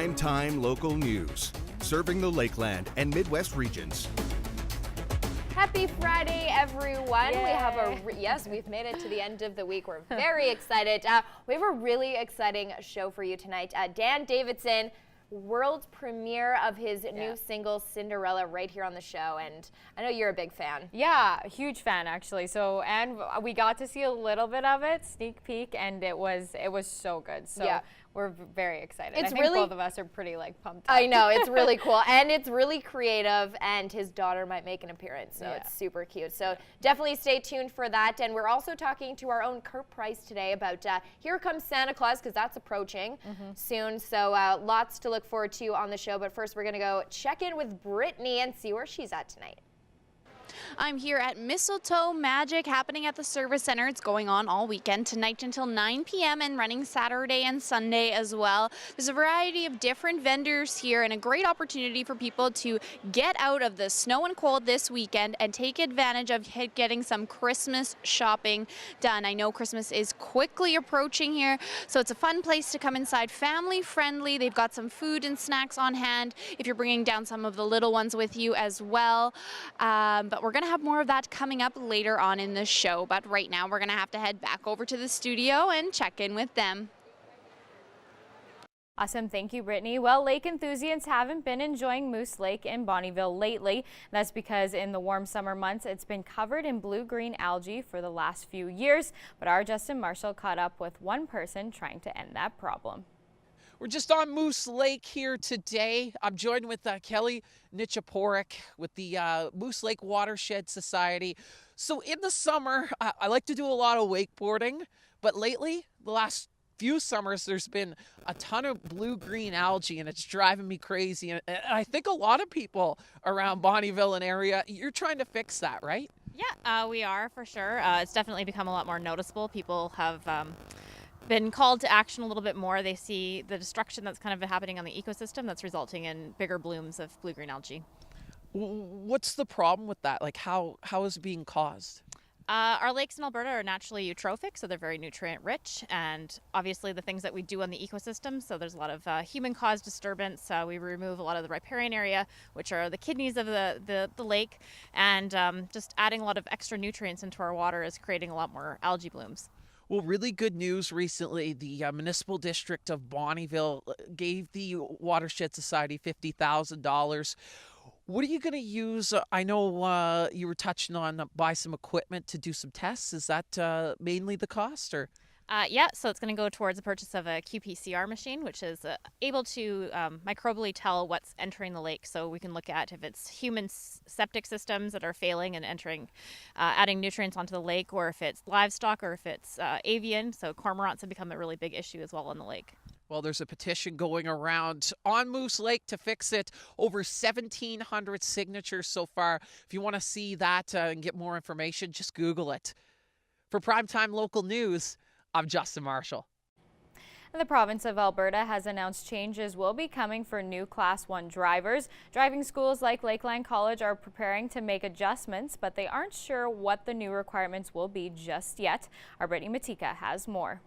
Primetime local news, serving the Lakeland and Midwest regions. Happy Friday, everyone. Yay. We have yes, we've made it to the end of the week. We're very excited. We have a really exciting show for you tonight. Dan Davidson, world premiere of his new single Cinderella right here on the show, and I know you're a big fan. Yeah, huge fan actually. So, and we got to see a little bit of it, sneak peek, and it was so good. So yeah. We're very excited. It's I think really, both of us are pretty pumped up. I know, it's really cool, and it's really creative, and his daughter might make an appearance, so it's super cute. So definitely stay tuned for that. And we're also talking to our own Kurt Price today about Here Comes Santa Claus, because that's approaching soon. So lots to look forward to on the show. But first, we're going to go check in with Brittany and see where she's at tonight. I'm here at Mistletoe Magic happening at the Service Center. It's going on all weekend, tonight until 9 p.m. and running Saturday and Sunday as well. There's a variety of different vendors here and a great opportunity for people to get out of the snow and cold this weekend and take advantage of getting some Christmas shopping done. I know Christmas is quickly approaching here, so it's a fun place to come inside, family friendly. They've got some food and snacks on hand if you're bringing down some of the little ones with you as well. But we're going to have more of that coming up later on in the show. But right now we're going to have to head back over to the studio and check in with them. Awesome. Thank you, Brittany. Well, lake enthusiasts haven't been enjoying Moose Lake in Bonnyville lately. That's because in the warm summer months, it's been covered in blue-green algae for the last few years. But our Justin Marshall caught up with one person trying to end that problem. We're just on Moose Lake here today. I'm joined with Kelly Nichaporek with the Moose Lake Watershed Society. So in the summer, I like to do a lot of wakeboarding, but lately, the last few summers, there's been a ton of blue-green algae, and it's driving me crazy. And I think a lot of people around Bonnyville and area, you're trying to fix that, right? Yeah, we are for sure. It's definitely become a lot more noticeable. People have been called to action a little bit more. They see the destruction that's kind of happening on the ecosystem that's resulting in bigger blooms of blue-green algae. What's the problem with that? Like how is it being caused? Our lakes in Alberta are naturally eutrophic, so they're very nutrient rich, and obviously the things that we do on the ecosystem, so there's a lot of human-caused disturbance. We remove a lot of the riparian area, which are the kidneys of the lake, and just adding a lot of extra nutrients into our water is creating a lot more algae blooms. Well, really good news recently. The Municipal District of Bonnyville gave the Watershed Society $50,000. What are you going to use? I know you were touching on buy some equipment to do some tests. Is that mainly the cost, or? Yeah, so it's going to go towards the purchase of a QPCR machine, which is able to microbially tell what's entering the lake. So we can look at if it's human septic systems that are failing and adding nutrients onto the lake, or if it's livestock, or if it's avian. So cormorants have become a really big issue as well on the lake. Well, there's a petition going around on Moose Lake to fix it. Over 1,700 signatures so far. If you want to see that and get more information, just Google it. For Primetime Local News, I'm Justin Marshall. The province of Alberta has announced changes will be coming for new Class 1 drivers. Driving schools like Lakeland College are preparing to make adjustments, but they aren't sure what the new requirements will be just yet. Our Brittany Matika has more.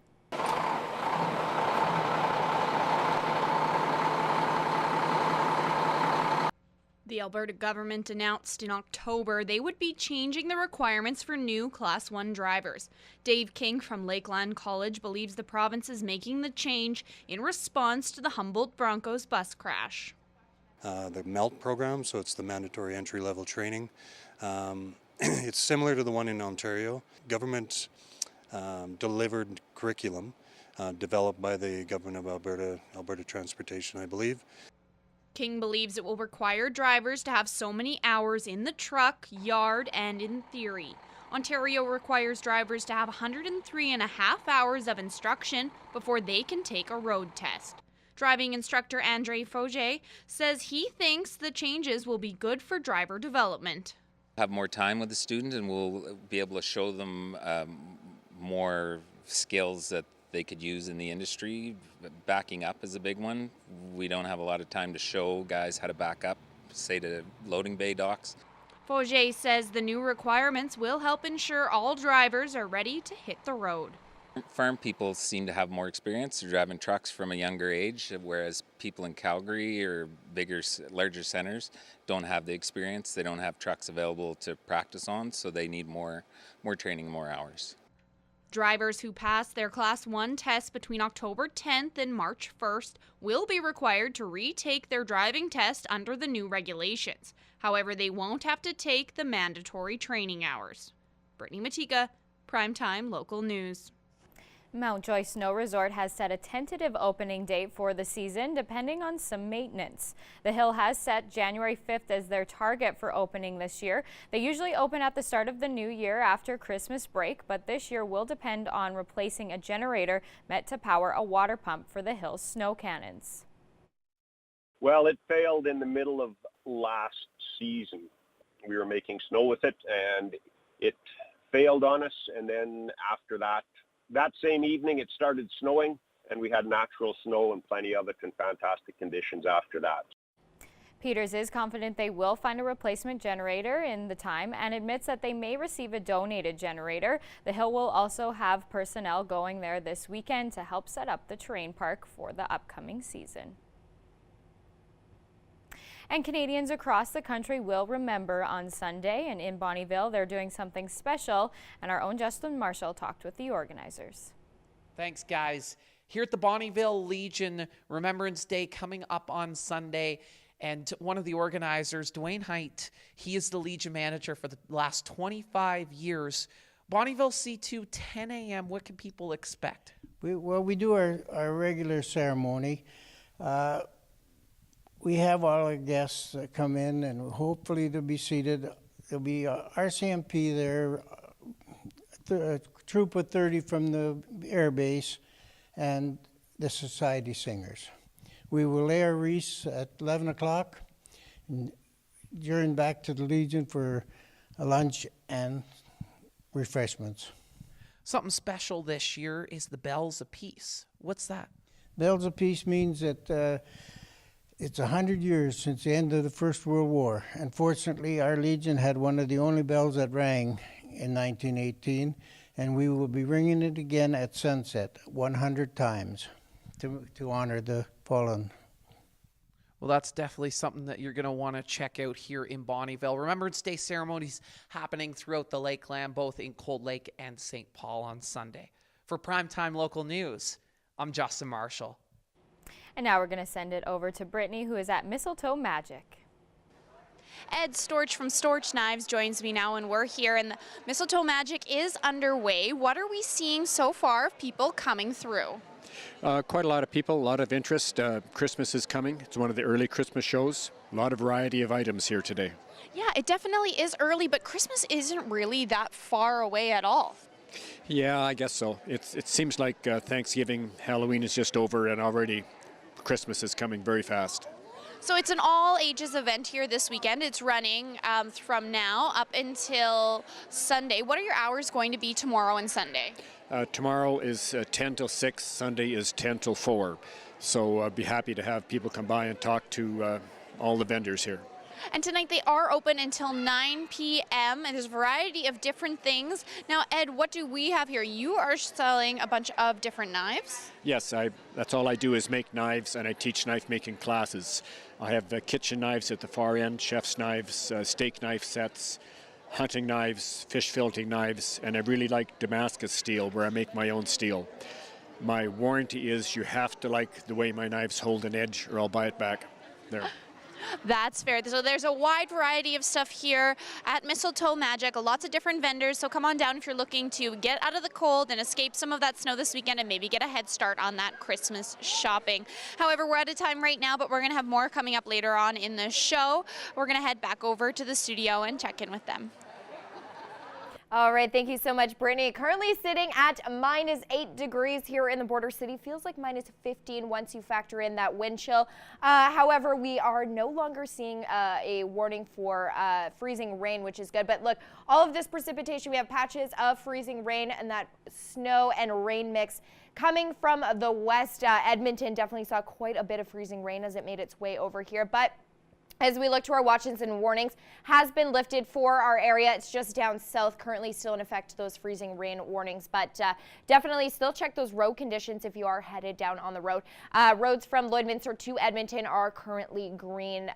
The Alberta government announced in October they would be changing the requirements for new Class 1 drivers. Dave King from Lakeland College believes the province is making the change in response to the Humboldt Broncos bus crash. The MELT program, so it's the mandatory entry-level training. It's similar to the one in Ontario. Government delivered curriculum developed by the Government of Alberta Transportation, I believe. King believes it will require drivers to have so many hours in the truck, yard, and in theory. Ontario requires drivers to have 103.5 hours of instruction before they can take a road test. Driving instructor Andre Fauger says he thinks the changes will be good for driver development. Have more time with the student, and we'll be able to show them more skills that they could use in the industry. Backing up is a big one. We don't have a lot of time to show guys how to back up, say to loading bay docks. Fauger says the new requirements will help ensure all drivers are ready to hit the road. Farm people seem to have more experience. They're driving trucks from a younger age, whereas people in Calgary or larger centers don't have the experience. They don't have trucks available to practice on, so they need more training, more hours. Drivers who pass their Class 1 test between October 10th and March 1st will be required to retake their driving test under the new regulations. However, they won't have to take the mandatory training hours. Brittany Matika, Primetime Local News. Mount Joy Snow Resort has set a tentative opening date for the season, depending on some maintenance. The Hill has set January 5th as their target for opening this year. They usually open at the start of the new year after Christmas break, but this year will depend on replacing a generator meant to power a water pump for the Hill's snow cannons. Well, it failed in the middle of last season. We were making snow with it, and it failed on us, and then after that same evening it started snowing, and we had natural snow and plenty of it in fantastic conditions after that. Peters is confident they will find a replacement generator in the time and admits that they may receive a donated generator. The Hill will also have personnel going there this weekend to help set up the terrain park for the upcoming season. And Canadians across the country will remember on Sunday, and in Bonnyville they're doing something special, and our own Justin Marshall talked with the organizers. Thanks, guys. Here at the Bonnyville Legion, Remembrance Day coming up on Sunday, and one of the organizers, Dwayne Height, he is the Legion manager for the last 25 years. Bonnyville C2, 10 a.m., what can people expect? We do our regular ceremony. We have all our guests that come in, and hopefully they'll be seated. There'll be RCMP there, a troop of 30 from the air base, and the society singers. We will lay our wreaths at 11 o'clock, and adjourn back to the Legion for a lunch and refreshments. Something special this year is the Bells of Peace. What's that? Bells of Peace means that it's 100 years since the end of the First World War. Unfortunately, our Legion had one of the only bells that rang in 1918, and we will be ringing it again at sunset 100 times to honor the fallen. Well, that's definitely something that you're going to want to check out here in Bonnyville. Remembrance Day ceremonies happening throughout the Lakeland, both in Cold Lake and St. Paul on Sunday. For Primetime Local News, I'm Justin Marshall. And now we're going to send it over to Brittany, who is at Mistletoe Magic. Ed Storch from Storch Knives joins me now, and we're here, and the Mistletoe Magic is underway. What are we seeing so far of people coming through? Quite a lot of people, a lot of interest. Christmas is coming. It's one of the early Christmas shows. A lot of variety of items here today. Yeah, it definitely is early, but Christmas isn't really that far away at all. Yeah, I guess so. It seems like Thanksgiving, Halloween is just over, and already Christmas is coming very fast. So it's an all-ages event here this weekend. It's running from now up until Sunday. What are your hours going to be tomorrow and Sunday? Tomorrow is 10 till 6, Sunday is 10 till 4. So I'd be happy to have people come by and talk to all the vendors here. And tonight they are open until 9 p.m. and there's a variety of different things. Now, Ed, what do we have here? You are selling a bunch of different knives? Yes, that's all I do is make knives, and I teach knife making classes. I have kitchen knives at the far end, chef's knives, steak knife sets, hunting knives, fish filleting knives, and I really like Damascus steel, where I make my own steel. My warranty is you have to like the way my knives hold an edge, or I'll buy it back. There. That's fair. So there's a wide variety of stuff here at Mistletoe Magic, lots of different vendors. So come on down if you're looking to get out of the cold and escape some of that snow this weekend and maybe get a head start on that Christmas shopping. However, we're out of time right now, but we're going to have more coming up later on in the show. We're going to head back over to the studio and check in with them. All right, thank you so much, Brittany. Currently sitting at -8 degrees here in the border city. Feels like -15 once you factor in that wind chill. However, we are no longer seeing a warning for freezing rain, which is good. But look, all of this precipitation, we have patches of freezing rain and that snow and rain mix coming from the west. Edmonton definitely saw quite a bit of freezing rain as it made its way over here. But As we look to our watches and warnings, has been lifted for our area. It's just down south, currently still in effect, those freezing rain warnings. But definitely still check those road conditions if you are headed down on the road. Roads from Lloydminster to Edmonton are currently green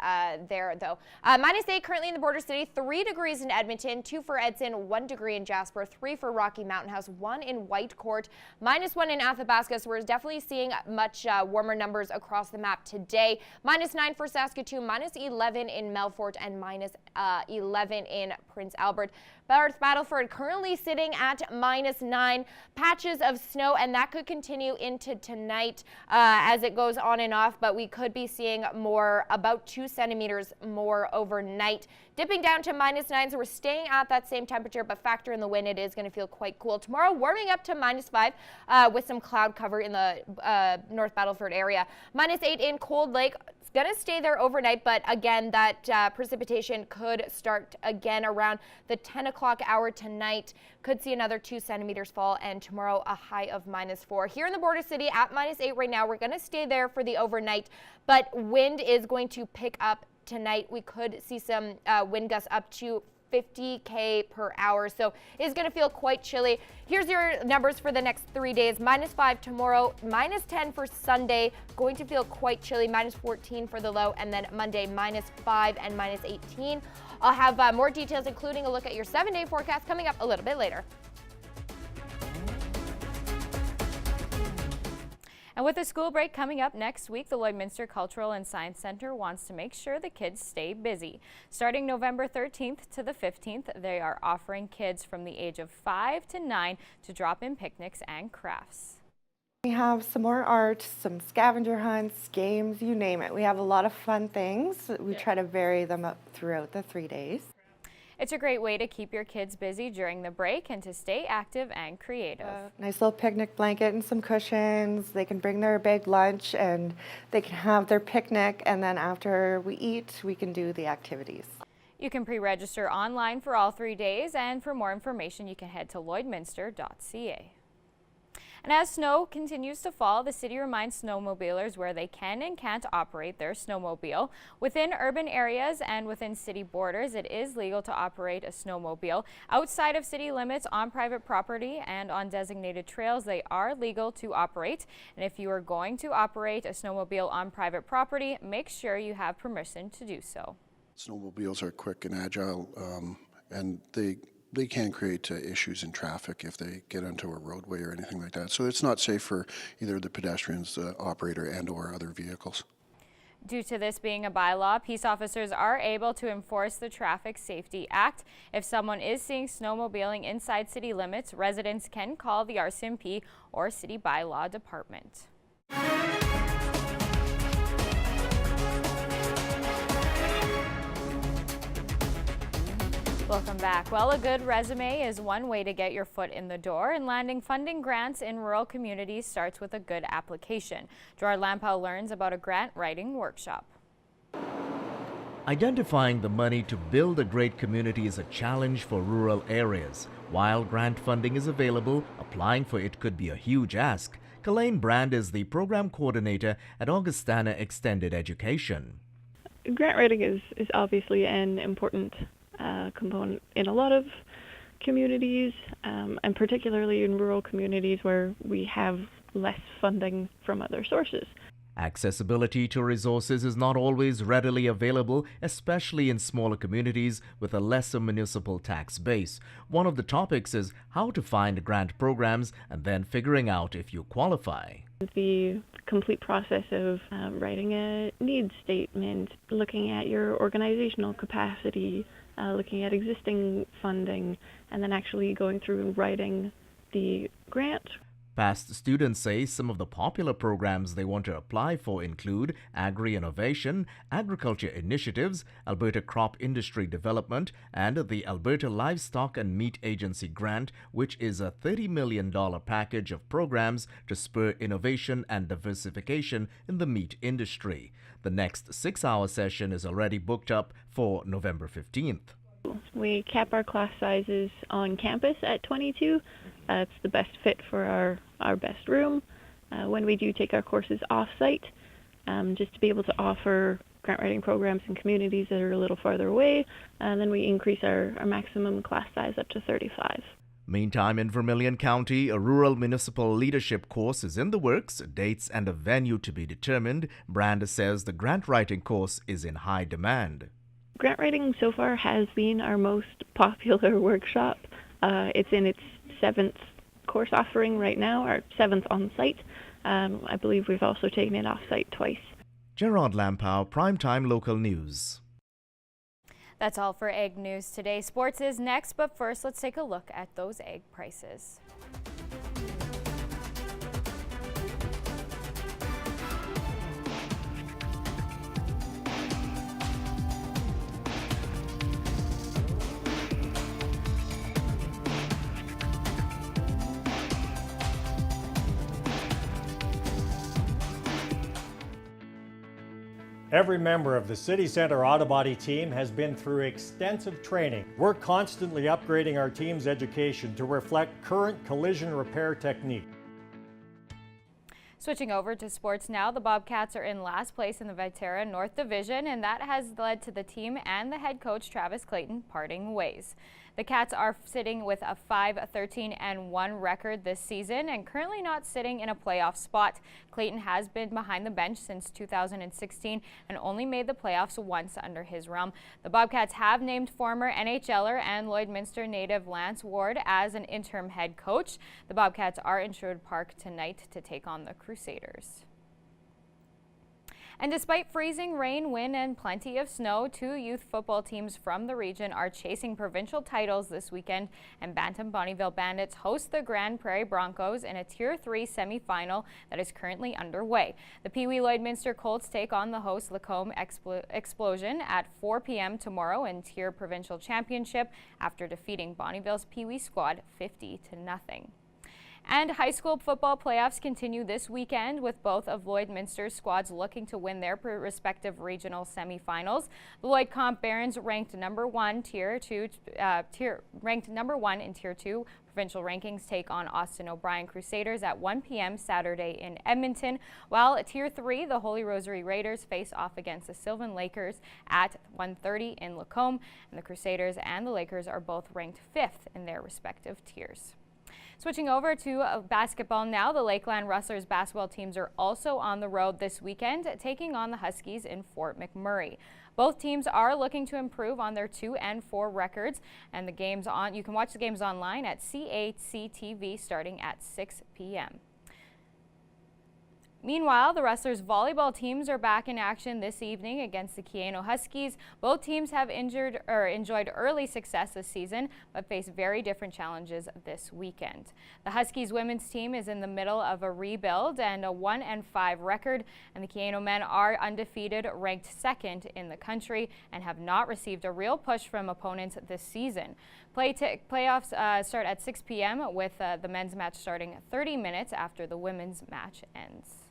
there, though. -8 currently in the border city, 3 degrees in Edmonton, 2 for Edson, 1 degree in Jasper, 3 for Rocky Mountain House, 1 in Whitecourt, -1 in Athabasca. So we're definitely seeing much warmer numbers across the map today. -9 for Saskatoon, -11 in Melfort, and -11 in Prince Albert. North Battleford currently sitting at -9. Patches of snow, and that could continue into tonight as it goes on and off, but we could be seeing more, about 2 centimeters more overnight. Dipping down to -9, so we're staying at that same temperature, but factor in the wind, it is going to feel quite cool. Tomorrow, warming up to -5 with some cloud cover in the North Battleford area. -8 in Cold Lake. It's going to stay there overnight, but again, that precipitation could start again around the 10 o'clock hour tonight. Could see another 2 centimeters fall, and tomorrow a high of -4. Here in the border city at -8 right now, we're going to stay there for the overnight, but wind is going to pick up tonight. We could see some wind gusts up to 50 km/h, so it's going to feel quite chilly. Here's your numbers for the next 3 days. -5 tomorrow, -10 for Sunday, going to feel quite chilly, -14 for the low, and then Monday -5 and -18. I'll have more details, including a look at your 7-day forecast, coming up a little bit later. And with the school break coming up next week, the Lloydminster Cultural and Science Centre wants to make sure the kids stay busy. Starting November 13th to the 15th, they are offering kids from the age of 5 to 9 to drop in picnics and crafts. We have some more art, some scavenger hunts, games, you name it. We have a lot of fun things. We try to vary them up throughout the 3 days. It's a great way to keep your kids busy during the break and to stay active and creative. Nice little picnic blanket and some cushions. They can bring their big lunch and they can have their picnic, and then after we eat, we can do the activities. You can pre-register online for all 3 days, and for more information you can head to lloydminster.ca. And as snow continues to fall, the city reminds snowmobilers where they can and can't operate their snowmobile. Within urban areas and within city borders, it is legal to operate a snowmobile. Outside of city limits, on private property and on designated trails, they are legal to operate. And if you are going to operate a snowmobile on private property, make sure you have permission to do so. Snowmobiles are quick and agile, and they can create issues in traffic if they get onto a roadway or anything like that. So it's not safe for either the pedestrians, the operator, and or other vehicles. Due to this being a bylaw, peace officers are able to enforce the Traffic Safety Act. If someone is seeing snowmobiling inside city limits, residents can call the RCMP or City Bylaw Department. Welcome back. Well, a good resume is one way to get your foot in the door, and landing funding grants in rural communities starts with a good application. Gerard Lampow learns about a grant writing workshop. Identifying the money to build a great community is a challenge for rural areas. While grant funding is available, applying for it could be a huge ask. Kalaine Brand is the program coordinator at Augustana Extended Education. Grant writing is obviously an important component in a lot of communities, and particularly in rural communities where we have less funding from other sources. Accessibility to resources is not always readily available, especially in smaller communities with a lesser municipal tax base. One of the topics is how to find grant programs and then figuring out if you qualify. The complete process of writing a needs statement, looking at your organizational capacity, looking at existing funding, and then actually going through and writing the grant. Past students say some of the popular programs they want to apply for include Agri-Innovation, Agriculture Initiatives, Alberta Crop Industry Development, and the Alberta Livestock and Meat Agency Grant, which is a $30 million package of programs to spur innovation and diversification in the meat industry. The next 6-hour session is already booked up for November 15th. We cap our class sizes on campus at 22. It's the best fit for our best room. When we do take our courses off-site, just to be able to offer grant writing programs in communities that are a little farther away, and then we increase our maximum class size up to 35. Meantime, in Vermilion County, a rural municipal leadership course is in the works, dates and a venue to be determined. Brand says the grant writing course is in high demand. Grant writing so far has been our most popular workshop. It's in its 7th course offering right now, our 7th on site. I believe we've also taken it off site twice. Gerard Lampow, Primetime Local News. That's all for Egg News today. Sports is next, but first let's take a look at those egg prices. Every member of the City Centre Auto Body team has been through extensive training. We're constantly upgrading our team's education to reflect current collision repair technique. Switching over to sports now, the Bobcats are in last place in the Viterra North Division, and that has led to the team and the head coach Travis Clayton parting ways. The Cats are sitting with a 5-13-1 record this season and currently not sitting in a playoff spot. Clayton has been behind the bench since 2016 and only made the playoffs once under his realm. The Bobcats have named former NHLer and Lloydminster native Lance Ward as an interim head coach. The Bobcats are in Sherwood Park tonight to take on the Crusaders. And despite freezing rain, wind, and plenty of snow, 2 youth football teams from the region are chasing provincial titles this weekend, and Bantam Bonnyville Bandits host the Grand Prairie Broncos in a Tier 3 semi-final that is currently underway. The Pee Wee Lloydminster Colts take on the host Lacombe Explosion at 4 p.m. tomorrow in Tier Provincial Championship after defeating Bonnyville's Pee Wee squad 50-0. And high school football playoffs continue this weekend with both of Lloydminster's squads looking to win their respective regional semifinals. The Lloyd Comp Barons ranked number 1 in Tier 2 provincial rankings take on Austin O'Brien Crusaders at 1 p.m. Saturday in Edmonton, while at Tier 3 the Holy Rosary Raiders face off against the Sylvan Lakers at 1:30 in Lacombe, and the Crusaders and the Lakers are both ranked 5th in their respective tiers. Switching over to basketball now, the Lakeland Rustlers basketball teams are also on the road this weekend, taking on the Huskies in Fort McMurray. Both teams are looking to improve on their 2-4 records, and you can watch the games online at CACTV starting at 6 p.m. Meanwhile, the Rustlers volleyball teams are back in action this evening against the Keyano Huskies. Both teams have enjoyed early success this season, but face very different challenges this weekend. The Huskies women's team is in the middle of a rebuild and a 1-5 record, and the Keyano men are undefeated, ranked 2nd in the country, and have not received a real push from opponents this season. Playoffs start at 6 p.m. with the men's match starting 30 minutes after the women's match ends.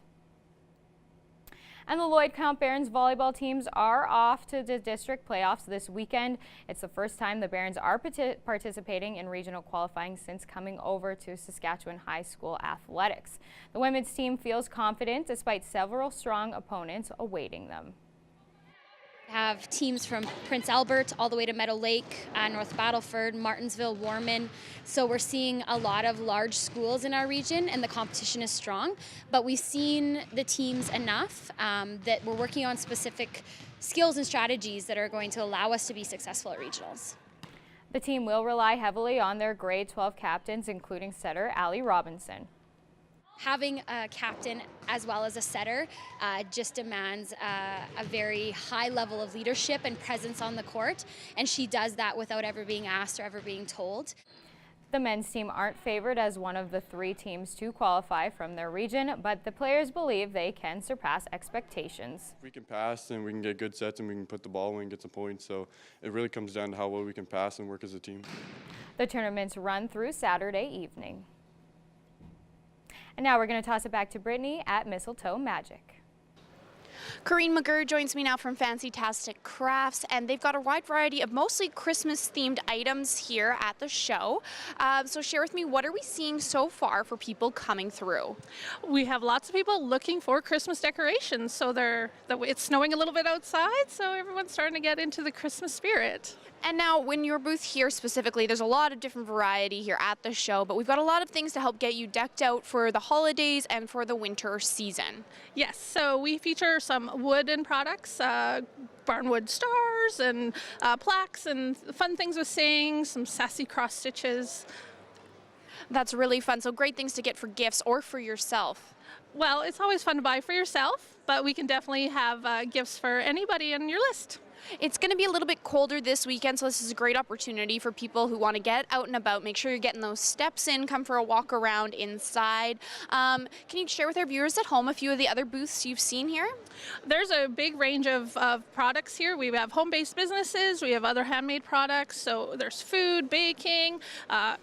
And the Lloyd Comp Barons volleyball teams are off to the district playoffs this weekend. It's the first time the Barons are participating in regional qualifying since coming over to Saskatchewan High School Athletics. The women's team feels confident despite several strong opponents awaiting them. Have teams from Prince Albert all the way to Meadow Lake, North Battleford, Martinsville, Warman. So we're seeing a lot of large schools in our region and the competition is strong. But we've seen the teams enough that we're working on specific skills and strategies that are going to allow us to be successful at regionals. The team will rely heavily on their grade 12 captains, including setter Allie Robinson. Having a captain as well as a setter just demands a very high level of leadership and presence on the court, and she does that without ever being asked or ever being told. The men's team aren't favored as one of the 3 teams to qualify from their region, but the players believe they can surpass expectations. We can pass and we can get good sets and we can put the ball away and get some points, so it really comes down to how well we can pass and work as a team. The tournaments run through Saturday evening. And now we're going to toss it back to Brittany at Mistletoe Magic. Corrine McGurr joins me now from Fancytastic Crafts, and they've got a wide variety of mostly Christmas-themed items here at the show. So share with me, what are we seeing so far for people coming through? We have lots of people looking for Christmas decorations, so it's snowing a little bit outside, so everyone's starting to get into the Christmas spirit. And now, when your booth here specifically, there's a lot of different variety here at the show, but we've got a lot of things to help get you decked out for the holidays and for the winter season. Yes, so we feature some wooden products, barnwood stars and plaques and fun things with sayings, some sassy cross stitches. That's really fun. So great things to get for gifts or for yourself. Well, it's always fun to buy for yourself, but we can definitely have gifts for anybody on your list. It's going to be a little bit colder this weekend, so this is a great opportunity for people who want to get out and about. Make sure you're getting those steps in, come for a walk around inside. Can you share with our viewers at home a few of the other booths you've seen here? There's a big range of products here. We have home-based businesses, we have other handmade products, so there's food, baking,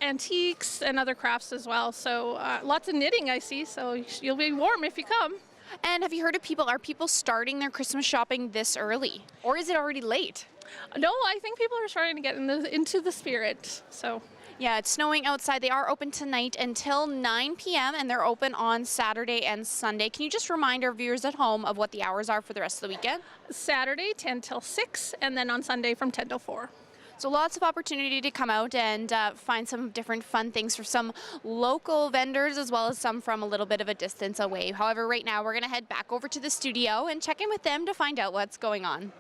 antiques, and other crafts as well. So lots of knitting I see, so you'll be warm if you come. And have you heard of are people starting their Christmas shopping this early? Or is it already late? No, I think people are starting to get into the spirit, so. Yeah, it's snowing outside. They are open tonight until 9 p.m. and they're open on Saturday and Sunday. Can you just remind our viewers at home of what the hours are for the rest of the weekend? Saturday, 10 till 6, and then on Sunday from 10 till 4. So lots of opportunity to come out and find some different fun things for some local vendors as well as some from a little bit of a distance away. However, right now we're going to head back over to the studio and check in with them to find out what's going on.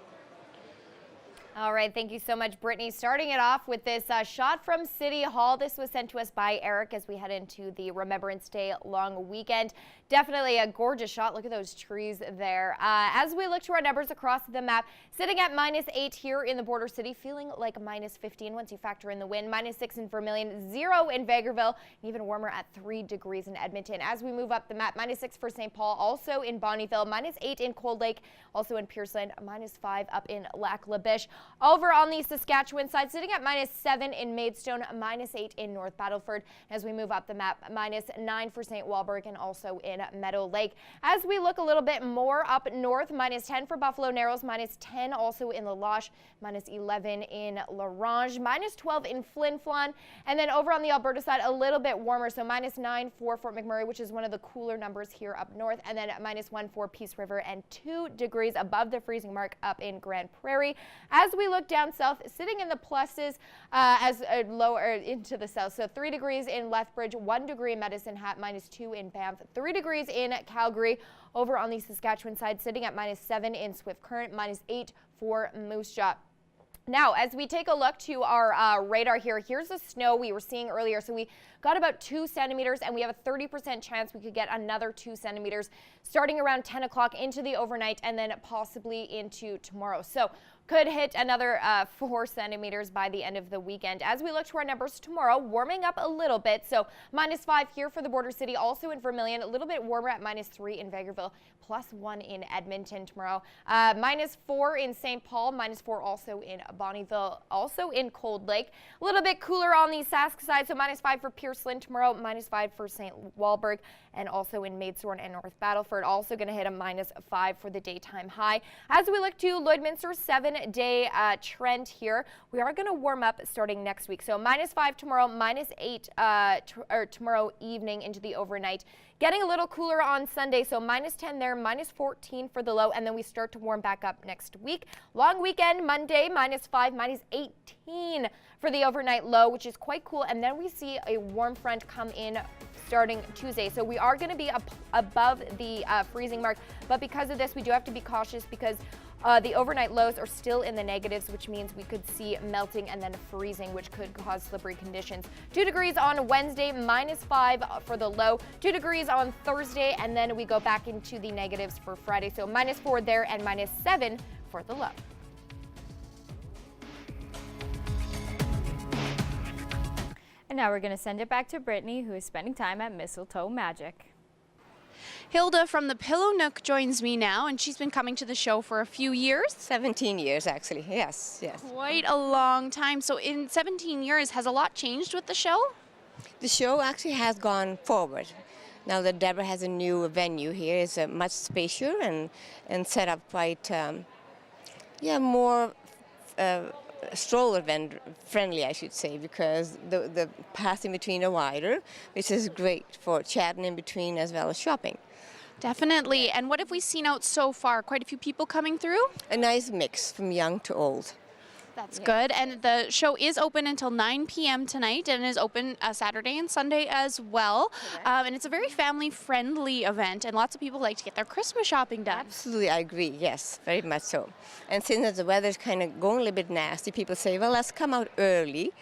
All right, thank you so much, Brittany. Starting it off with this shot from City Hall. This was sent to us by Eric as we head into the Remembrance Day long weekend. Definitely a gorgeous shot. Look at those trees there. As we look to our numbers across the map, sitting at -8 here in the border city, feeling like -15 once you factor in the wind. -6 in Vermilion, 0 in Vegreville, and even warmer at 3 degrees in Edmonton. As we move up the map, -6 for St. Paul, also in Bonnyville, -8 in Cold Lake, also in Pierceland, -5 up in Lac La Biche. Over on the Saskatchewan side, sitting at -7 in Maidstone, -8 in North Battleford. As we move up the map, -9 for St. Walburg and also in Meadow Lake. As we look a little bit more up north, -10 for Buffalo Narrows, -10 also in La Loche, -11 in La Ronge, -12 in Flin Flon. And then over on the Alberta side, a little bit warmer, so -9 for Fort McMurray, which is one of the cooler numbers here up north, and then -1 for Peace River and 2 degrees above the freezing mark up in Grand Prairie. As we look down south, sitting in the pluses as lower into the south, so 3 degrees in Lethbridge, 1 degree in Medicine Hat, -2 in Banff, 3 degrees in Calgary. Over on the Saskatchewan side, sitting at -7 in Swift Current, -8 for Moose Jaw. Now, as we take a look to our radar here, here's the snow we were seeing earlier. So we got about 2 centimeters, and we have a 30% chance we could get another 2 centimeters starting around 10 o'clock into the overnight and then possibly into tomorrow. So could hit another 4 centimeters by the end of the weekend. As we look to our numbers tomorrow, warming up a little bit. So -5 here for the border city, also in Vermilion, a little bit warmer at -3 in Vegreville, +1 in Edmonton tomorrow. -4 in St. Paul, -4 also in Bonnyville, also in Cold Lake. A little bit cooler on the Sask side, so -5 for Pierceland tomorrow, -5 for St. Walburg, and also in Maidstone and North Battleford, also going to hit a -5 for the daytime high. As we look to Lloydminster, 7-day trend here. We are going to warm up starting next week. So -5 tomorrow, -8 tomorrow evening into the overnight. Getting a little cooler on Sunday, so -10 there, -14 for the low, and then we start to warm back up next week. Long weekend, Monday, -5, -18 for the overnight low, which is quite cool. And then we see a warm front come in starting Tuesday. So we are going to be above the freezing mark, but because of this, we do have to be cautious because the overnight lows are still in the negatives, which means we could see melting and then freezing, which could cause slippery conditions. 2 degrees on Wednesday, -5 for the low, 2 degrees on Thursday, and then we go back into the negatives for Friday. So -4 there and -7 for the low. And now we're going to send it back to Brittany, who is spending time at Mistletoe Magic. Hilda from the Pillow Nook joins me now, and she's been coming to the show for a few years. 17 years, actually. Yes. Quite a long time. So in 17 years, has a lot changed with the show? The show actually has gone forward. Now that Deborah has a new venue here, it's much spacier and set up quite, more stroller friendly, I should say, because the path in between are wider, which is great for chatting in between as well as shopping. Definitely. And what have we seen out so far? Quite a few people coming through? A nice mix from young to old. That's good. And the show is open until 9 p.m. tonight and is open Saturday and Sunday as well. And it's a very family-friendly event, and lots of people like to get their Christmas shopping done. Absolutely, I agree. Yes, very much so. And since the weather's kind of going a little bit nasty, people say, well, let's come out early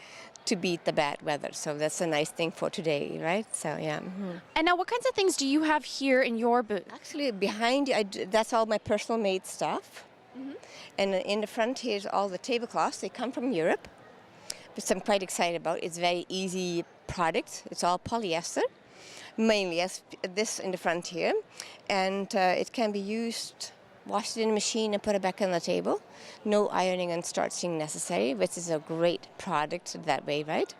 to beat the bad weather. So that's a nice thing for today, right? So, yeah. And now what kinds of things do you have here in your booth? Actually, behind you, that's all my personal made stuff. And in the front here is all the tablecloths. They come from Europe, which I'm quite excited about. It's very easy product. It's all polyester, mainly as this in the front here. And it can be used, washed in a machine and put it back on the table. No ironing and starching necessary, which is a great product that way, right?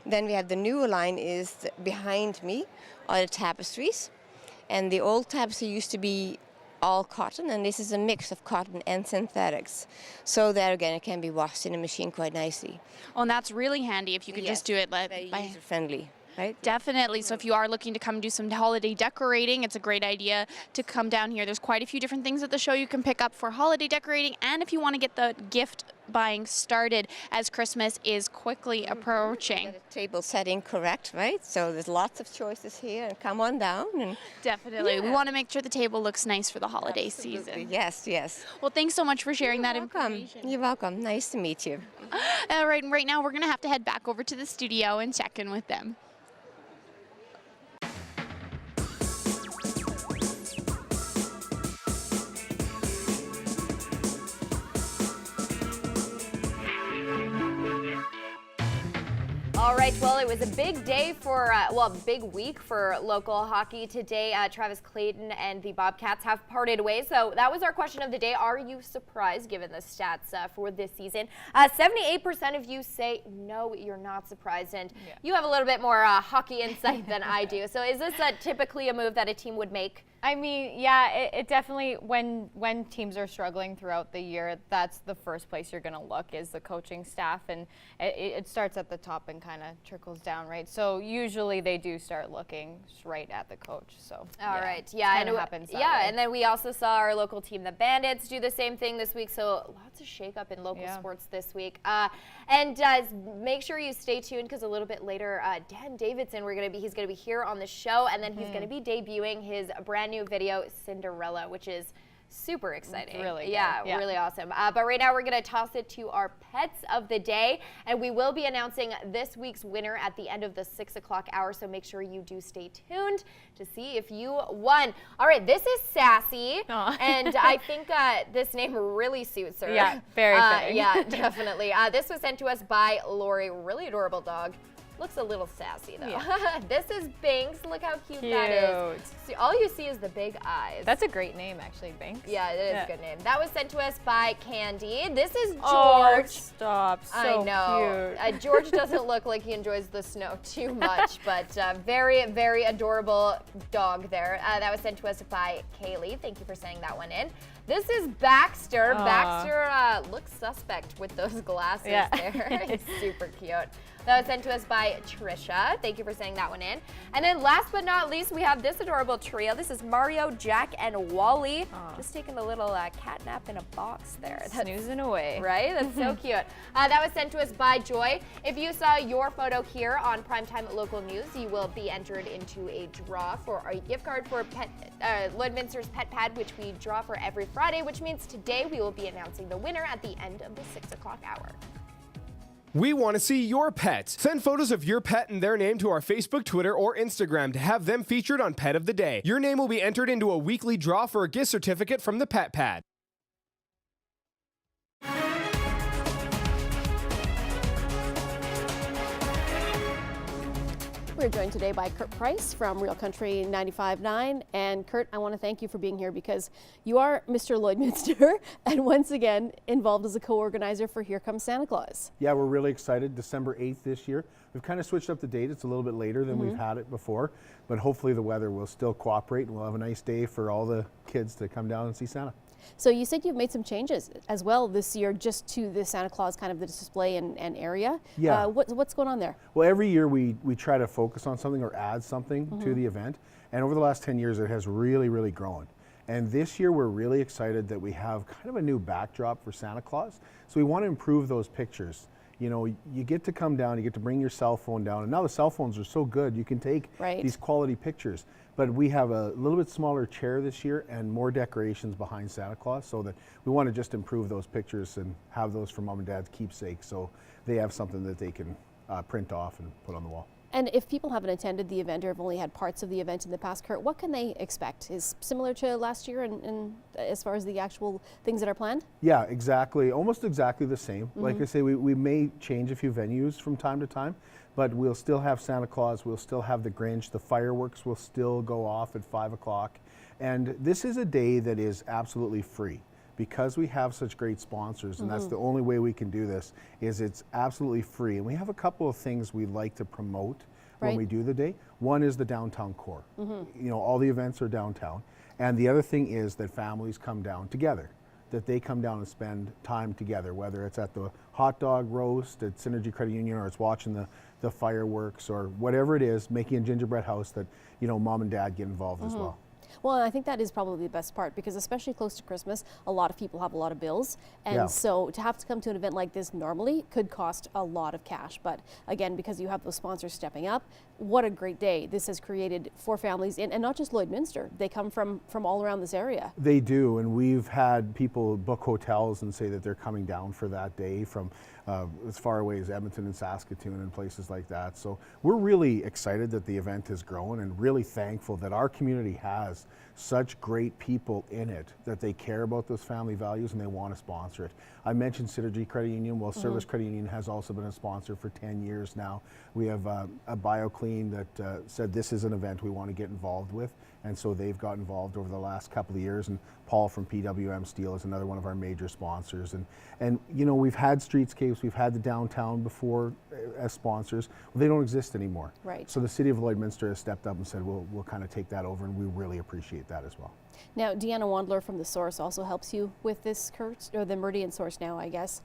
Then we have the newer line is behind me are the tapestries. And the old tapestry used to be all cotton, and this is a mix of cotton and synthetics. So there again, it can be washed in a machine quite nicely. Well, and that's really handy if you can just do it very user-friendly. Right? Definitely. So if you are looking to come do some holiday decorating, it's a great idea to come down here. There's quite a few different things at the show you can pick up for holiday decorating, and if you want to get the gift buying started as Christmas is quickly approaching. Get a table setting correct, right? So there's lots of choices here, and come on down. And definitely. We want to make sure the table looks nice for the holiday season. Yes, yes. Well, thanks so much for sharing that information. You're welcome. Nice to meet you. All right, and right now we're going to have to head back over to the studio and check in with them. All right, well, it was a big day for, big week for local hockey today. Travis Clayton and the Bobcats have parted ways. So that was our question of the day. Are you surprised given the stats for this season? 78% of you say no, you're not surprised. And you have a little bit more hockey insight than I do. So is this typically a move that a team would make? I mean, yeah, it definitely, when teams are struggling throughout the year, that's the first place you're going to look is the coaching staff, and it starts at the top and kind of trickles down, right? So usually they do start looking right at the coach. So all right, yeah, and it happens that way. And then we also saw our local team, the Bandits, do the same thing this week. So lots of shakeup in local sports this week. And make sure you stay tuned because a little bit later, Dan Davidson, he's going to be here on the show, and then he's going to be debuting his brand new video Cinderella, which is super exciting. Really good. Yeah, really awesome. But right now we're going to toss it to our pets of the day, and we will be announcing this week's winner at the end of the 6 o'clock hour, so make sure you do stay tuned to see if you won. All right, this is Sassy, and I think this name really suits her. Yeah, very fitting. Yeah, definitely. This was sent to us by Lori. Really adorable dog. Looks a little sassy though. Yeah. This is Binks. Look how cute that is. See, all you see is the big eyes. That's a great name, actually, Binks. Yeah, it is a good name. That was sent to us by Candy. This is George. Oh, stop. So I know. cute. George doesn't look like he enjoys the snow too much, but very, very adorable dog there. That was sent to us by Kaylee. Thank you for sending that one in. This is Baxter. Aww. Baxter looks suspect with those glasses there. He's super cute. That was sent to us by Trisha. Thank you for sending that one in. And then last but not least, we have this adorable trio. This is Mario, Jack, and Wally. Just taking a little cat nap in a box there. That's snoozing away. Right? That's so cute. That was sent to us by Joy. If you saw your photo here on Primetime Local News, you will be entered into a draw for a gift card for Lloydminster's Pet Pad, which we draw for every Friday, which means today we will be announcing the winner at the end of the 6 o'clock hour. We want to see your pet. Send photos of your pet and their name to our Facebook, Twitter, or Instagram to have them featured on Pet of the Day. Your name will be entered into a weekly draw for a gift certificate from the Pet Pad. We're joined today by Kurt Price from Real Country 95.9. And Kurt, I want to thank you for being here because you are Mr. Lloydminster and once again involved as a co-organizer for Here Comes Santa Claus. Yeah, we're really excited. December 8th this year. We've kind of switched up the date. It's a little bit later than we've had it before, but hopefully the weather will still cooperate and we'll have a nice day for all the kids to come down and see Santa. So you said you've made some changes as well this year just to the Santa Claus kind of the display and area. Yeah. What's going on there? Well, every year we try to focus on something or add something to the event. And over the last 10 years, it has really, really grown. And this year, we're really excited that we have kind of a new backdrop for Santa Claus. So we want to improve those pictures. You know, you get to come down, you get to bring your cell phone down, and now the cell phones are so good, you can take these quality pictures. But we have a little bit smaller chair this year and more decorations behind Santa Claus so that we want to just improve those pictures and have those for mom and dad's keepsake so they have something that they can print off and put on the wall. And if people haven't attended the event or have only had parts of the event in the past, Kurt, what can they expect? Is similar to last year and as far as the actual things that are planned? Yeah, exactly. Almost exactly the same. Like I say, we may change a few venues from time to time, but we'll still have Santa Claus, we'll still have the Grinch, the fireworks will still go off at 5 o'clock. And this is a day that is absolutely free. Because we have such great sponsors, and that's the only way we can do this, is it's absolutely free. And we have a couple of things we like to promote when we do the day. One is the downtown core. You know, all the events are downtown. And the other thing is that families come down together, that they come down and spend time together, whether it's at the hot dog roast at Synergy Credit Union or it's watching the fireworks or whatever it is, making a gingerbread house that, you know, mom and dad get involved as well. Well, I think that is probably the best part because especially close to Christmas, a lot of people have a lot of bills. And so to have to come to an event like this normally could cost a lot of cash. But again, because you have those sponsors stepping up, what a great day this has created for families and not just Lloydminster. They come from all around this area. They do, and we've had people book hotels and say that they're coming down for that day from as far away as Edmonton and Saskatoon and places like that. So we're really excited that the event has grown and really thankful that our community has such great people in it that they care about those family values and they want to sponsor it. I mentioned Synergy Credit Union. Well, Service Credit Union has also been a sponsor for 10 years now. We have a BioClean that said this is an event we want to get involved with, and so they've got involved over the last couple of years, and Paul from PWM Steel is another one of our major sponsors. And you know, we've had Streetscapes, we've had the downtown before as sponsors. Well, they don't exist anymore. Right. So the City of Lloydminster has stepped up and said we'll kind of take that over, and we really appreciate that as well. Now, Deanna Wandler from The Source also helps you with this, Kurt, or the Meridian Source now, I guess.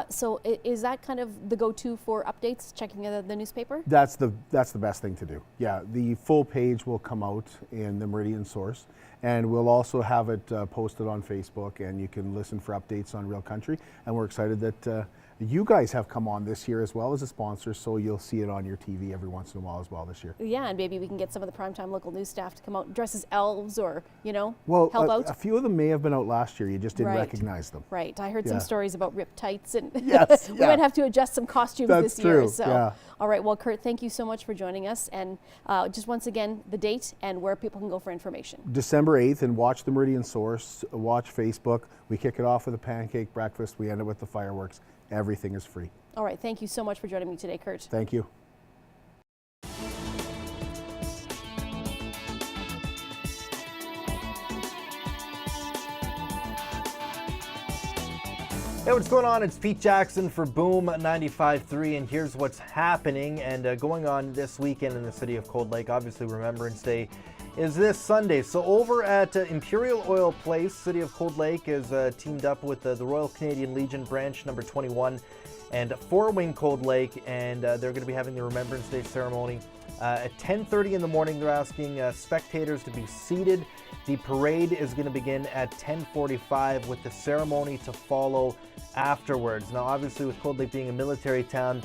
So is that kind of the go-to for updates, checking the newspaper? That's the best thing to do. Yeah, the full page will come out in the Meridian Source, and we'll also have it posted on Facebook, and you can listen for updates on Real Country. And we're excited that you guys have come on this year as well as a sponsor, so you'll see it on your TV every once in a while as well this year. Yeah, and maybe we can get some of the Primetime local news staff to come out dressed as elves or, you know, help out. A few of them may have been out last year. You just didn't recognize them. Right. I heard some stories about ripped tights, and yes, we might have to adjust some costumes That's this year. true. So, yeah. All right. Well, Kurt, thank you so much for joining us, and just once again, the date and where people can go for information. December 8th, and watch the Meridian Source. Watch Facebook. We kick it off with a pancake breakfast. We end it with the fireworks. Everything is free. All right. Thank you so much for joining me today, Kurt. Thank you. Hey, what's going on? It's Pete Jackson for Boom 95.3, and here's what's happening and going on this weekend in the city of Cold Lake. Obviously, Remembrance Day is this Sunday. So over at Imperial Oil Place, City of Cold Lake is teamed up with the Royal Canadian Legion Branch number 21 and Four Wing Cold Lake, and they're going to be having the Remembrance Day ceremony at 10:30 in the morning. They're asking spectators to be seated. The parade is going to begin at 10:45 with the ceremony to follow afterwards. Now, obviously, with Cold Lake being a military town,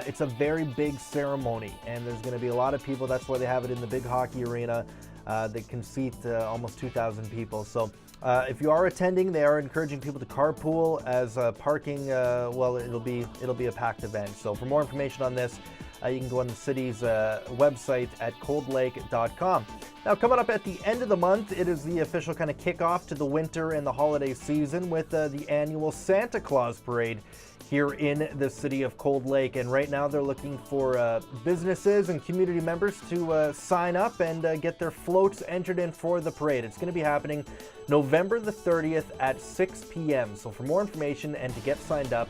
it's a very big ceremony, and there's going to be a lot of people. That's why they have it in the big hockey arena that can seat almost 2,000 people. So if you are attending, they are encouraging people to carpool, as parking, well, it'll be a packed event. So for more information on this, you can go on the city's website at coldlake.com. Now, coming up at the end of the month, it is the official kind of kickoff to the winter and the holiday season with the annual Santa Claus Parade here in the city of Cold Lake. And right now they're looking for businesses and community members to sign up and get their floats entered in for the parade. It's going to be happening November the 30th at 6 p.m. So for more information and to get signed up,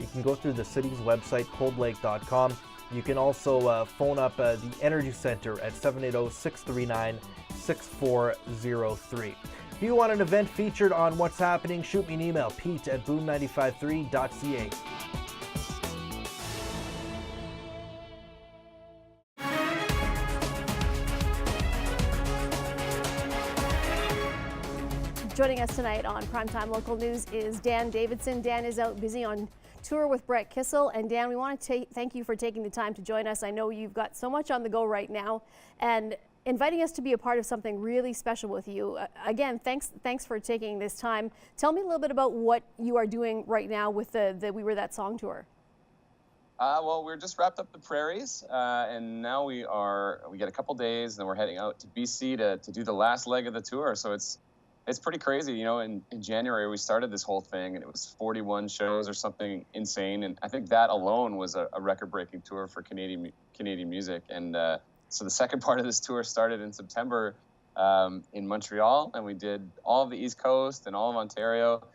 you can go through the city's website, coldlake.com. You can also phone up the Energy Center at 780-639-6403. If you want an event featured on What's Happening, shoot me an email, pete@boom953.ca. Joining us tonight on Primetime Local News is Dan Davidson. Dan is out busy on tour with Brett Kissel. And Dan, we want to thank you for taking the time to join us. I know you've got so much on the go right now and inviting us to be a part of something really special with you. Again, thanks for taking this time. Tell me a little bit about what you are doing right now with the We Were That Song tour. Well, we're just wrapped up the prairies, and now we get a couple days, and then we're heading out to BC to do the last leg of the tour. So it's pretty crazy. You know, in January, we started this whole thing, and it was 41 shows or something insane. And I think that alone was a record-breaking tour for Canadian music. And so the second part of this tour started in September in Montreal, and we did all of the East Coast and all of Ontario.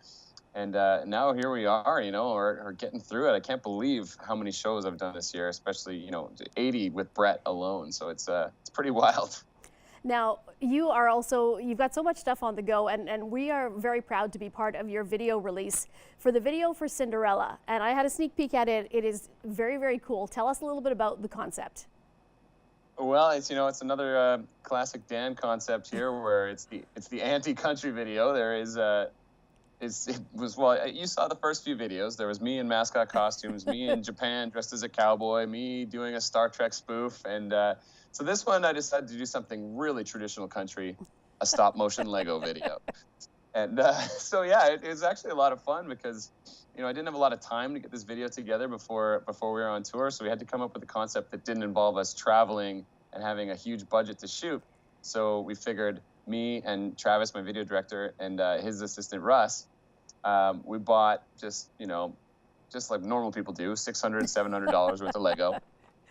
And now here we are, you know, we're getting through it. I can't believe how many shows I've done this year, especially, you know, 80 with Brett alone. So it's pretty wild. Now, you've got so much stuff on the go, and we are very proud to be part of your video release for the video for Cinderella. And I had a sneak peek at it. It is very, very cool. Tell us a little bit about the concept. Well, it's another classic Dan concept here, where it's the anti-country video. There is you saw the first few videos. There was me in mascot costumes, me in Japan dressed as a cowboy, me doing a Star Trek spoof, and so this one I decided to do something really traditional country, a stop motion Lego video. And so yeah, it was actually a lot of fun because, you know, I didn't have a lot of time to get this video together before we were on tour, so we had to come up with a concept that didn't involve us traveling and having a huge budget to shoot. So we figured, me and Travis, my video director, and his assistant Russ, we bought just like normal people do, $600, $700 worth of Lego.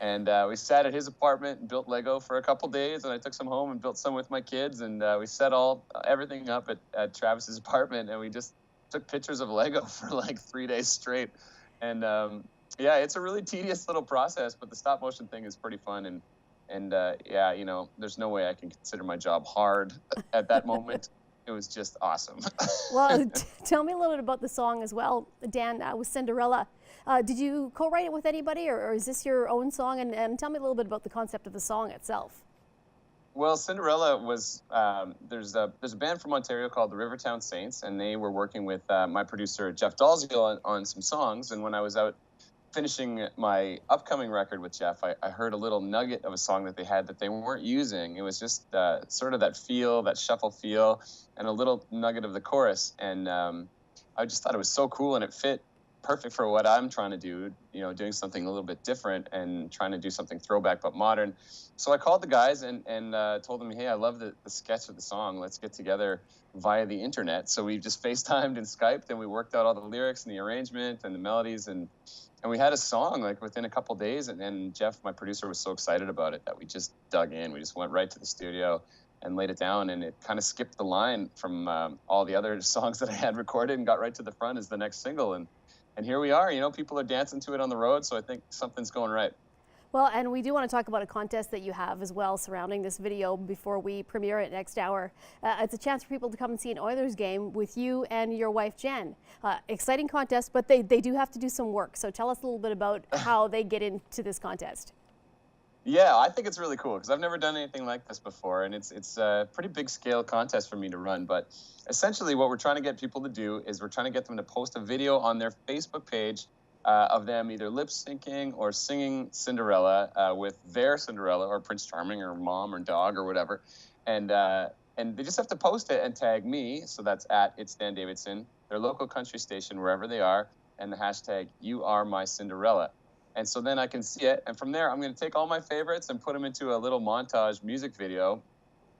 And we sat at his apartment and built Lego for a couple days, and I took some home and built some with my kids, and we set everything up at Travis's apartment, and we just took pictures of Lego for like 3 days straight. And yeah, it's a really tedious little process, but the stop motion thing is pretty fun. And yeah, you know, there's no way I can consider my job hard at that moment. It was just awesome. Well, tell me a little bit about the song as well, Dan, with Cinderella. Did you co-write it with anybody, or is this your own song? And tell me a little bit about the concept of the song itself. Well, Cinderella was, there's a band from Ontario called the Rivertown Saints, and they were working with my producer, Jeff Dalziel, on some songs. And when I was out finishing my upcoming record with Jeff, I heard a little nugget of a song that they had that they weren't using. It was just sort of that feel, that shuffle feel, and a little nugget of the chorus. And I just thought it was so cool, and it fit perfect for what I'm trying to do, you know, doing something a little bit different and trying to do something throwback but modern. So I called the guys and told them, hey, I love the sketch of the song. Let's get together via the internet. So we just FaceTimed and Skyped, and we worked out all the lyrics and the arrangement and the melodies, and we had a song like within a couple days. And Jeff, my producer, was so excited about it that we just dug in. We just went right to the studio and laid it down, and it kind of skipped the line from all the other songs that I had recorded and got right to the front as the next single. And here we are. You know, people are dancing to it on the road, so I think something's going right. Well, and we do want to talk about a contest that you have as well surrounding this video before we premiere it next hour. It's a chance for people to come and see an Oilers game with you and your wife, Jen. Exciting contest, but they do have to do some work. So tell us a little bit about how they get into this contest. Yeah, I think it's really cool because I've never done anything like this before, and it's a pretty big scale contest for me to run. But essentially what we're trying to get people to do is we're trying to get them to post a video on their Facebook page of them either lip syncing or singing Cinderella with their Cinderella or Prince Charming or mom or dog or whatever. And they just have to post it and tag me. So that's at It's Dan Davidson, their local country station, wherever they are, and the hashtag You Are My Cinderella. And so then I can see it. And from there, I'm going to take all my favorites and put them into a little montage music video.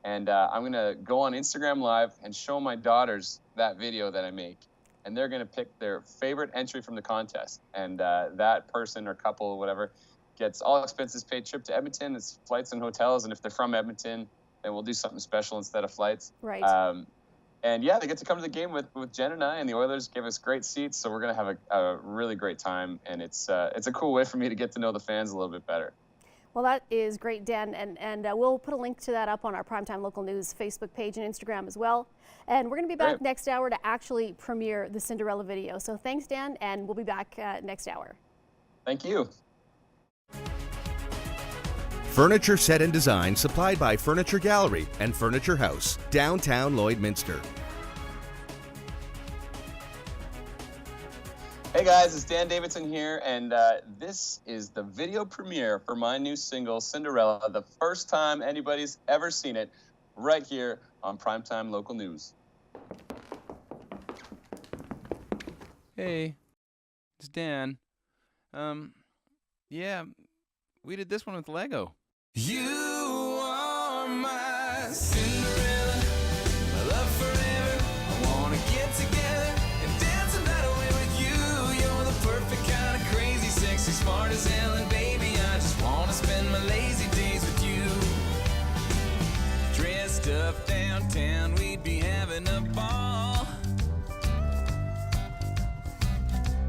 And I'm going to go on Instagram Live and show my daughters that video that I make. and they're going to pick their favorite entry from the contest. And that person or couple or whatever gets all expenses paid trip to Edmonton. It's flights and hotels. And if they're from Edmonton, then we'll do something special instead of flights. Right. And yeah, they get to come to the game with Jen and I, and the Oilers give us great seats. So we're going to have a really great time. And it's a cool way for me to get to know the fans a little bit better. Well, that is great, Dan, and we'll put a link to that up on our Primetime Local News Facebook page and Instagram as well. And we're going to be back next hour to actually premiere the Cinderella video. So thanks, Dan, and we'll be back next hour. Thank you. Furniture set and design supplied by Furniture Gallery and Furniture House, downtown Lloydminster. Hey guys, it's Dan Davidson here, and this is the video premiere for my new single, Cinderella, the first time anybody's ever seen it, right here on Primetime Local News. Hey, it's Dan. Yeah, we did this one with Lego. You are my Cinderella, my love forever. I wanna get together and dance the night away with you. You're the perfect kind of crazy, sexy, smart as hell, and baby, I just wanna spend my lazy days with you. Dressed up downtown, we'd be having a ball.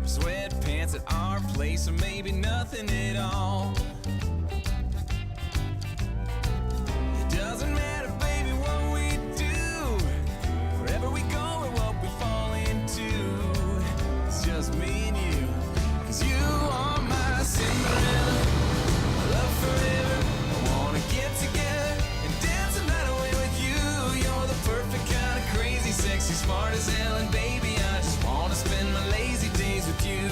Sweatpants at our place, or maybe nothing at all. Doesn't matter, baby, what we do. Wherever we go and what we fall into, it's just me and you. 'Cause you are my Cinderella, my love forever. I wanna get together and dance the night away with you. You're the perfect kind of crazy, sexy, smart as hell, and baby, I just wanna spend my lazy days with you.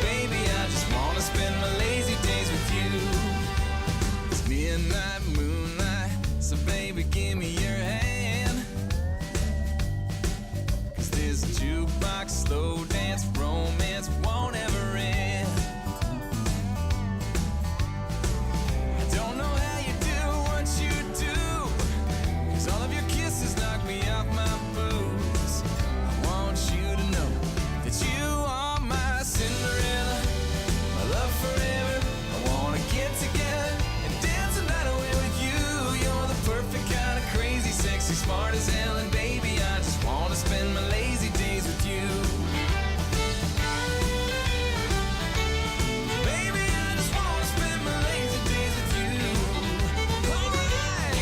Baby, I just wanna spend my lazy days with you. It's midnight moonlight, so baby, give me your hand. 'Cause this jukebox slow dance romance won't ever end. I don't know how you do what you do, 'cause all of your kisses knock me off my boots. I want you to know that you are my Cinderella, my love forever. I wanna get together and dance the night away with you. You're the perfect kind of crazy, sexy, smart as hell, and baby, I just wanna spend my lazy days with you. Baby, I just wanna spend my lazy days with you. All right.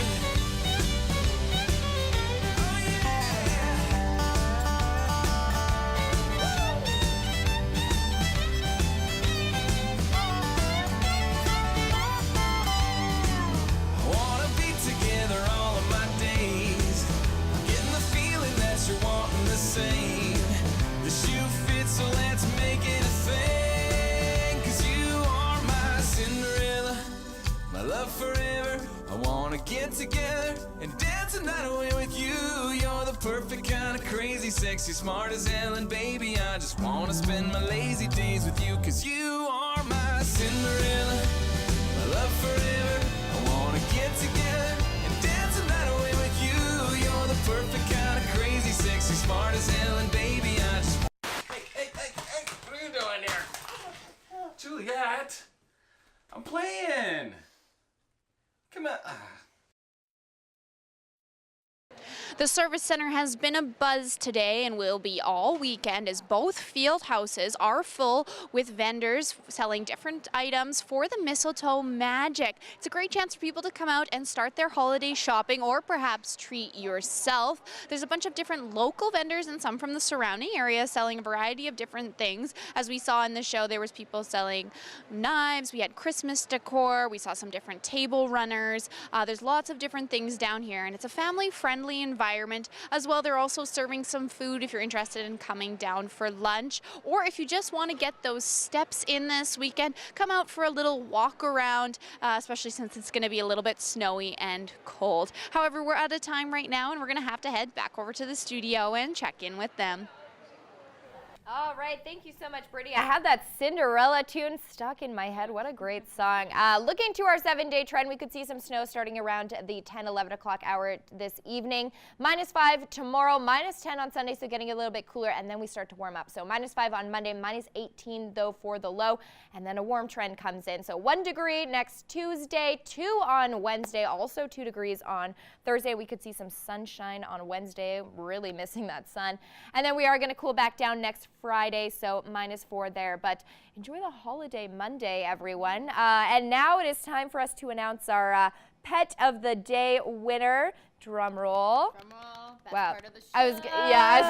Oh yeah. I wanna be together all of my days. I'm getting the feeling that you're wanting the same. The shoe fits, so let's make it a thing. 'Cause you are my Cinderella, my love forever. I wanna get together and dance the night away with you. You're the perfect kind of crazy, sexy, smart as hell, and baby, I just wanna spend my lazy days with you. 'Cause you are my Cinderella, my love forever. I wanna get together and dance the night away with you. You're the perfect kind of crazy, sexy, smart as hell, and baby, I just. Hey, what are you doing here? Juliet, I'm playing. Come on. The Service Center has been a buzz today and will be all weekend as both field houses are full with vendors selling different items for the Mistletoe Magic. It's a great chance for people to come out and start their holiday shopping or perhaps treat yourself. There's a bunch of different local vendors and some from the surrounding area selling a variety of different things. As we saw in the show, there was people selling knives, we had Christmas decor, we saw some different table runners. There's lots of different things down here, and it's a family-friendly environment. As well, they're also serving some food if you're interested in coming down for lunch, or if you just want to get those steps in this weekend, come out for a little walk around, especially since it's going to be a little bit snowy and cold. However, we're out of time right now, and we're going to have to head back over to the studio and check in with them. All right, thank you so much, Brittany. I had that Cinderella tune stuck in my head. What a great song. Looking to our 7-day trend, we could see some snow starting around the 10, 11 o'clock hour this evening. -5 tomorrow, -10 on Sunday, so getting a little bit cooler, and then we start to warm up. So -5 on Monday, -18 though for the low, and then a warm trend comes in. So 1 degree next Tuesday, 2 on Wednesday, also 2 degrees on Thursday. We could see some sunshine on Wednesday, really missing that sun. And then we are going to cool back down next Friday, so -4 there. But enjoy the holiday Monday, everyone. And now it is time for us to announce our Pet of the Day winner. Drum roll. Drum roll. Best Wow. part of the show. I was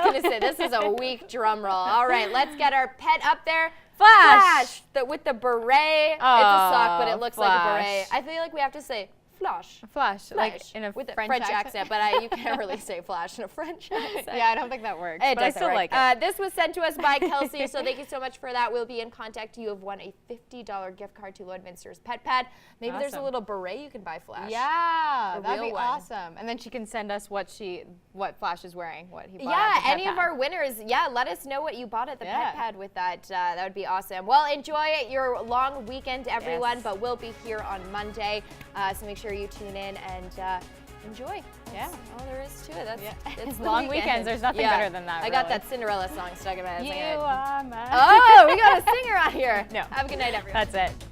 going to say, this is a weak drum roll. All right, let's get our pet up there. Flash! With the beret. It's a sock, but it looks like a beret. I feel like we have to say Flash. Flash, like in a with French a French accent. but you can't really say Flash in a French accent. Yeah, I don't think that works. But I still like it. This was sent to us by Kelsey, so thank you so much for that. We'll be in contact. You have won a $50 gift card to Lloydminster's Pet Pad. Maybe there's a little beret you can buy Flash. Yeah, that'd be real one. awesome. And then she can send us what Flash is wearing, what he bought. Yeah, at the Pet any of Pad. our winners, let us know what you bought at the Pet Pad with that. That would be awesome. Well, enjoy your long weekend, everyone, but we'll be here on Monday, so make sure you tune in and enjoy. That's all there is to it. It's the Long weekend. weekends, there's nothing better than that, I got really. that Cinderella song stuck in my head. You are my... Oh, we got a singer on here. No. Have a good night, everyone. That's it.